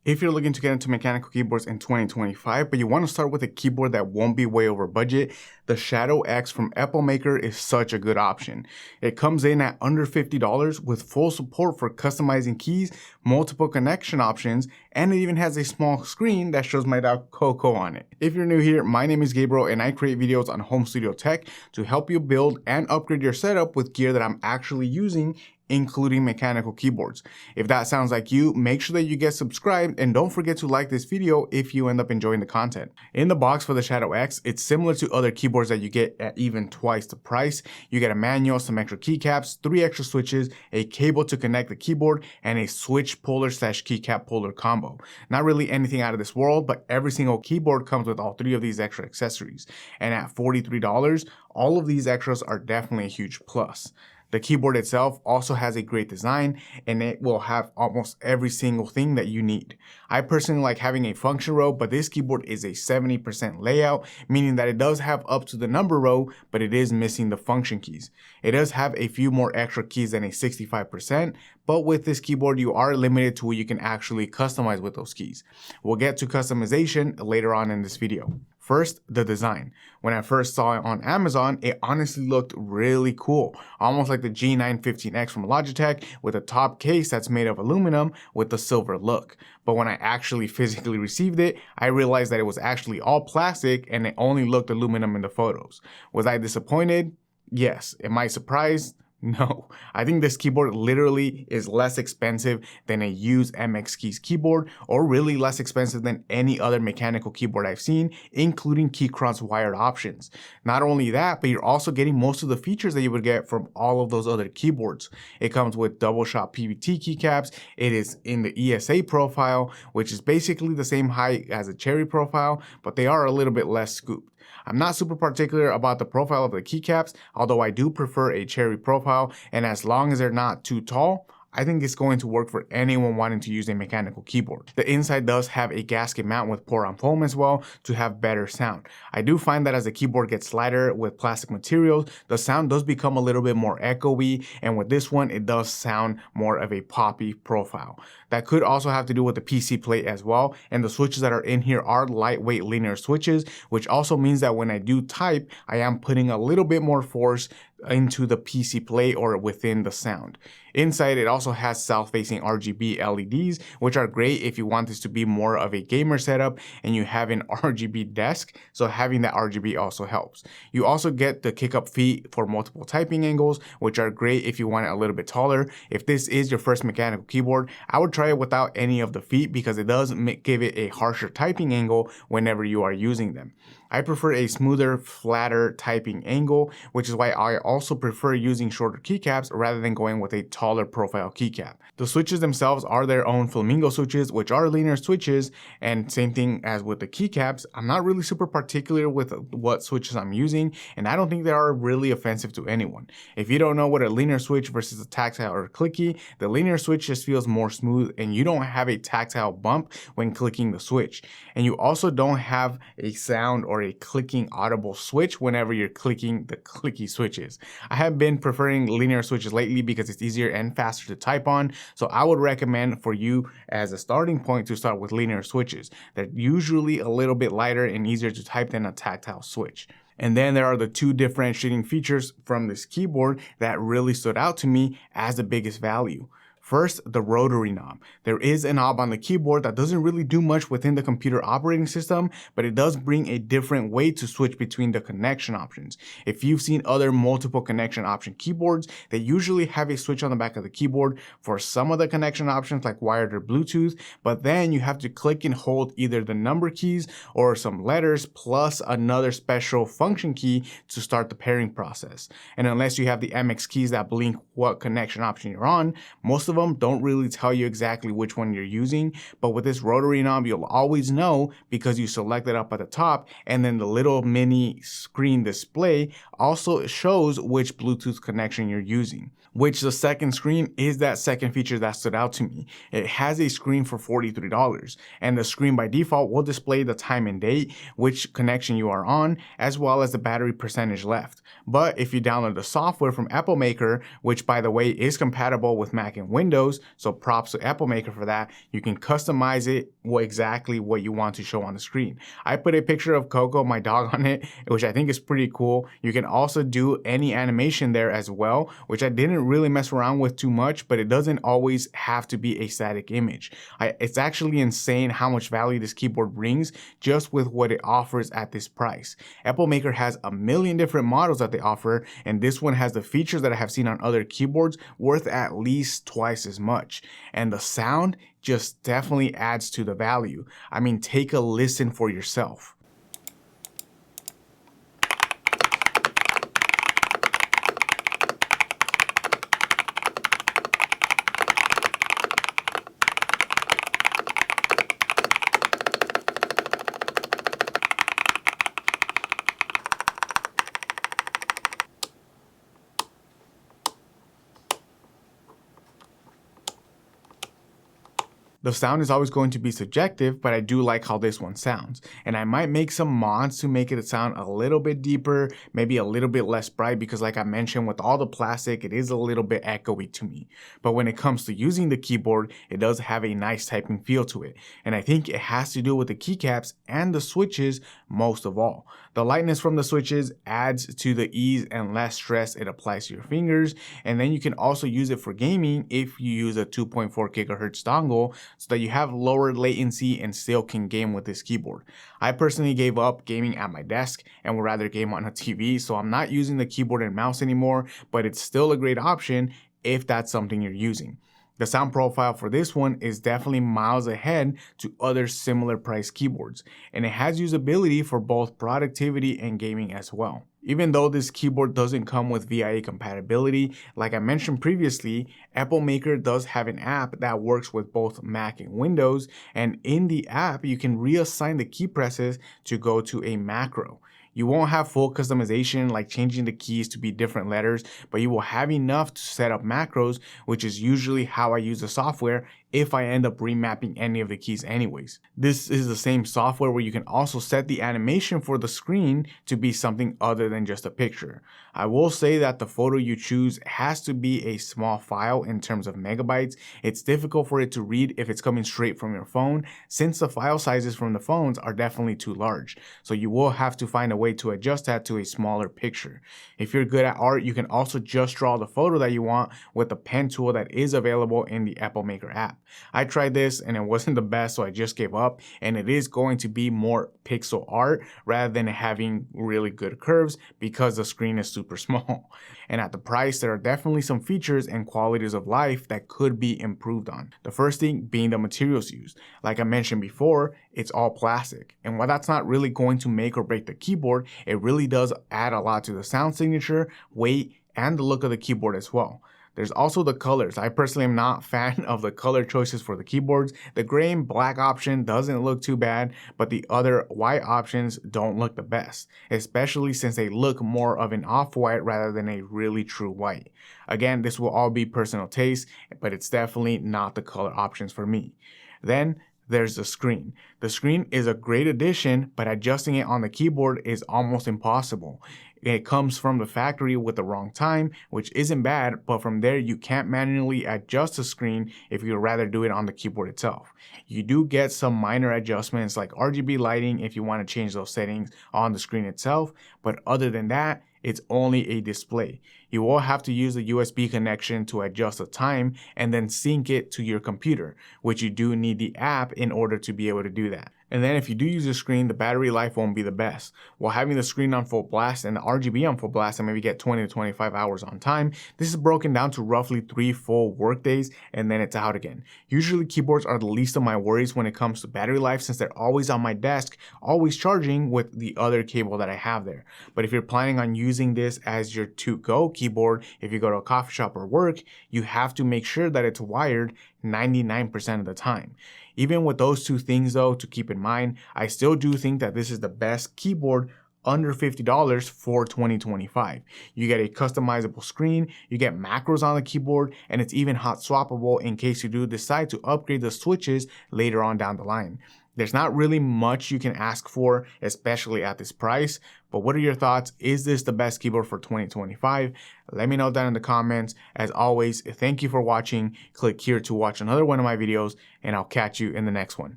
If you're looking to get into mechanical keyboards in 2025, but you want to start with a keyboard that won't be way over budget, the Shadow X from Apple Maker is such a good option. It comes in at under $50 with full support for customizing keys, multiple connection options, and it even has a small screen that shows my dog Coco on it. If you're new here, my name is Gabriel and I create videos on home studio tech to help you build and upgrade your setup with gear that I'm actually using, including mechanical keyboards. If that sounds like you, make sure that you get subscribed and don't forget to like this video if you end up enjoying the content. In the box for the Shadow X, it's similar to other keyboards that you get at even twice the price. You get a manual, some extra keycaps, 3 extra switches, a cable to connect the keyboard, and a switch puller / keycap puller combo. Not really anything out of this world, but every single keyboard comes with all 3 of these extra accessories. And at $43, all of these extras are definitely a huge plus. The keyboard itself also has a great design and it will have almost every single thing that you need. I personally like having a function row, but this keyboard is a 70% layout, meaning that it does have up to the number row, but it is missing the function keys. It does have a few more extra keys than a 65%, but with this keyboard, you are limited to what you can actually customize with those keys. We'll get to customization later on in this video. First, the design. When I first saw it on Amazon, it honestly looked really cool, almost like the G915X from Logitech with a top case that's made of aluminum with the silver look. But when I actually physically received it, I realized that it was actually all plastic and it only looked aluminum in the photos. Was I disappointed? Yes. Am I surprised? No, I think this keyboard literally is less expensive than a used MX Keys keyboard, or really less expensive than any other mechanical keyboard I've seen, including Keychron's wired options. Not only that, but you're also getting most of the features that you would get from all of those other keyboards. It comes with double shot PVT keycaps, it is in the ESA profile, which is basically the same height as a Cherry profile, but they are a little bit less scooped. I'm not super particular about the profile of the keycaps, although I do prefer a Cherry profile, and as long as they're not too tall, I think it's going to work for anyone wanting to use a mechanical keyboard. The inside does have a gasket mount with pour-on foam as well to have better sound. I do find that as the keyboard gets lighter with plastic materials, the sound does become a little bit more echoey, and with this one, it does sound more of a poppy profile. That could also have to do with the PC plate as well, and the switches that are in here are lightweight linear switches, which also means that when I do type, I am putting a little bit more force into the PC plate or within the sound. Inside, it also has south-facing RGB LEDs, which are great if you want this to be more of a gamer setup and you have an RGB desk, so having that RGB also helps. You also get the kick-up feet for multiple typing angles, which are great if you want it a little bit taller. If this is your first mechanical keyboard, I would try it without any of the feet because it does give it a harsher typing angle whenever you are using them. I prefer a smoother, flatter typing angle, which is why I also prefer using shorter keycaps rather than going with a taller profile keycap. The switches themselves are their own flamingo switches, which are linear switches, and same thing as with the keycaps. I'm not really super particular with what switches I'm using, and I don't think they are really offensive to anyone. If you don't know what a linear switch versus a tactile or clicky, the linear switch just feels more smooth and you don't have a tactile bump when clicking the switch. And you also don't have a sound or a clicking audible switch whenever you're clicking the clicky switches. I have been preferring linear switches lately because it's easier and faster to type on, so I would recommend for you as a starting point to start with linear switches. They're usually a little bit lighter and easier to type than a tactile switch. And then there are the 2 differentiating features from this keyboard that really stood out to me as the biggest value. First, the rotary knob. There is a knob on the keyboard that doesn't really do much within the computer operating system, but it does bring a different way to switch between the connection options. If you've seen other multiple connection option keyboards, they usually have a switch on the back of the keyboard for some of the connection options like wired or Bluetooth, but then you have to click and hold either the number keys or some letters plus another special function key to start the pairing process. And unless you have the MX keys that blink what connection option you're on, most of them don't really tell you exactly which one you're using, but with this rotary knob, you'll always know because you select it up at the top, and then the little mini screen display also shows which Bluetooth connection you're using. Which the second screen is that second feature that stood out to me. It has a screen for $43, and the screen by default will display the time and date, which connection you are on, as well as the battery percentage left. But if you download the software from Apple Maker, which by the way is compatible with Mac and Windows, Windows, so props to Apple Maker for that. You can customize it exactly what you want to show on the screen. I put a picture of Coco, my dog, on it, which I think is pretty cool. You can also do any animation there as well, which I didn't really mess around with too much, but it doesn't always have to be a static image. It's actually insane how much value this keyboard brings just with what it offers at this price. Apple Maker has a million different models that they offer, and this one has the features that I have seen on other keyboards worth at least twice as much. And the sound just definitely adds to the value. I mean, take a listen for yourself. The sound is always going to be subjective, but I do like how this one sounds. And I might make some mods to make it sound a little bit deeper, maybe a little bit less bright, because like I mentioned, with all the plastic, it is a little bit echoey to me. But when it comes to using the keyboard, it does have a nice typing feel to it. And I think it has to do with the keycaps and the switches most of all. The lightness from the switches adds to the ease and less stress it applies to your fingers. And then you can also use it for gaming if you use a 2.4 gigahertz dongle, so that you have lower latency and still can game with this keyboard. I personally gave up gaming at my desk and would rather game on a TV, so I'm not using the keyboard and mouse anymore, but it's still a great option if that's something you're using. The sound profile for this one is definitely miles ahead to other similar price keyboards, and it has usability for both productivity and gaming as well. Even though this keyboard doesn't come with VIA compatibility, like I mentioned previously, Apple Maker does have an app that works with both Mac and Windows, and in the app you can reassign the key presses to go to a macro. You won't have full customization like changing the keys to be different letters, but you will have enough to set up macros, which is usually how I use the software if I end up remapping any of the keys anyways. This is the same software where you can also set the animation for the screen to be something other than just a picture. I will say that the photo you choose has to be a small file in terms of megabytes. It's difficult for it to read if it's coming straight from your phone, since the file sizes from the phones are definitely too large. So you will have to find a way to adjust that to a smaller picture. If you're good at art, you can also just draw the photo that you want with the pen tool that is available in the Apple Maker app. I tried this and it wasn't the best, so I just gave up, and it is going to be more pixel art rather than having really good curves because the screen is super small. And at the price, there are definitely some features and qualities of life that could be improved on. The first thing being the materials used. Like I mentioned before, it's all plastic. And while that's not really going to make or break the keyboard, it really does add a lot to the sound signature, weight, and the look of the keyboard as well. There's also the colors. I personally am not a fan of the color choices for the keyboards. The gray and black option doesn't look too bad, but the other white options don't look the best, especially since they look more of an off-white rather than a really true white. Again, this will all be personal taste, but it's definitely not the color options for me. Then there's the screen. The screen is a great addition, but adjusting it on the keyboard is almost impossible. It comes from the factory with the wrong time, which isn't bad, but from there you can't manually adjust the screen if you'd rather do it on the keyboard itself. You do get some minor adjustments like RGB lighting if you want to change those settings on the screen itself, but other than that, it's only a display. You will have to use the USB connection to adjust the time and then sync it to your computer, which you do need the app in order to be able to do that. And then if you do use the screen, the battery life won't be the best. While having the screen on full blast and the RGB on full blast and maybe get 20 to 25 hours on time, this is broken down to roughly 3 full work days and then it's out again. Usually keyboards are the least of my worries when it comes to battery life, since they're always on my desk, always charging with the other cable that I have there. But if you're planning on using this as your to-go keyboard, if you go to a coffee shop or work, you have to make sure that it's wired 99% of the time. Even with those two things though to keep in mind, I still do think that this is the best keyboard under $50 for 2025. You get a customizable screen, you get macros on the keyboard, and it's even hot swappable in case you do decide to upgrade the switches later on down the line. There's not really much you can ask for, especially at this price. But what are your thoughts? Is this the best keyboard for 2025? Let me know down in the comments. As always, thank you for watching. Click here to watch another one of my videos, and I'll catch you in the next one.